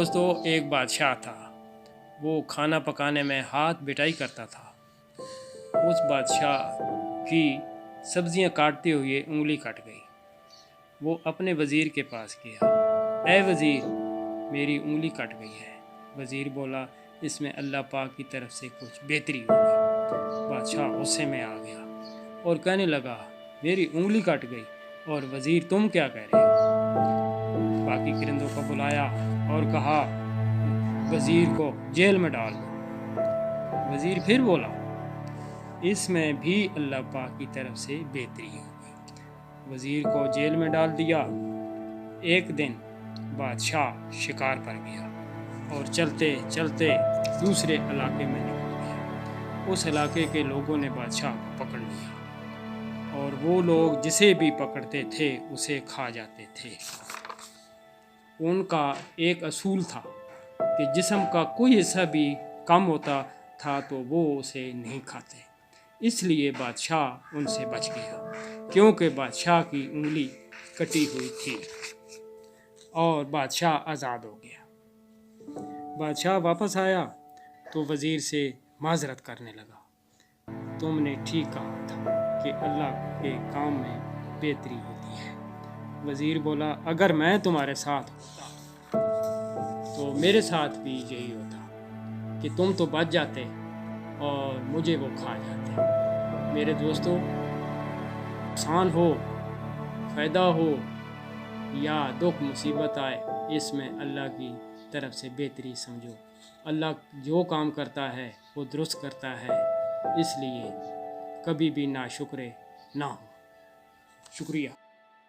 دوستو ایک بادشاہ تھا، وہ کھانا پکانے میں ہاتھ بٹائی کرتا تھا۔ اس بادشاہ کی سبزیاں کاٹتے ہوئے انگلی کٹ گئی۔ وہ اپنے وزیر کے پاس گیا، اے وزیر، میری انگلی کٹ گئی ہے۔ وزیر بولا، اس میں اللہ پاک کی طرف سے کچھ بہتری ہوگی۔ بادشاہ غصے میں آ گیا اور کہنے لگا، میری انگلی کٹ گئی اور وزیر تم کیا کہہ رہے ہو؟ باقی کرندوں کو بلایا اور کہا، وزیر کو جیل میں ڈال دو۔ وزیر پھر بولا، اس میں بھی اللہ پاک کی طرف سے بہتری ہوگی۔ وزیر کو جیل میں ڈال دیا۔ ایک دن بادشاہ شکار پر گیا اور چلتے چلتے دوسرے علاقے میں نکل گیا۔ اس علاقے کے لوگوں نے بادشاہ کو پکڑ لیا اور وہ لوگ جسے بھی پکڑتے تھے اسے کھا جاتے تھے۔ ان کا ایک اصول تھا کہ جسم کا کوئی حصہ بھی کم ہوتا تھا تو وہ اسے نہیں کھاتے۔ اس لیے بادشاہ ان سے بچ گیا، کیونکہ بادشاہ کی انگلی کٹی ہوئی تھی، اور بادشاہ آزاد ہو گیا۔ بادشاہ واپس آیا تو وزیر سے معذرت کرنے لگا، تم نے ٹھیک کہا تھا کہ اللہ کے کام میں بہتری ہوتی ہے۔ وزیر بولا، اگر میں تمہارے ساتھ ہوتا تو میرے ساتھ بھی یہی ہوتا کہ تم تو بچ جاتے اور مجھے وہ کھا جاتے۔ میرے دوستو، نقصان ہو، فائدہ ہو یا دکھ مصیبت آئے، اس میں اللہ کی طرف سے بہتری سمجھو۔ اللہ جو کام کرتا ہے وہ درست کرتا ہے، اس لیے کبھی بھی ناشکرے نہ ہو۔ شکریہ۔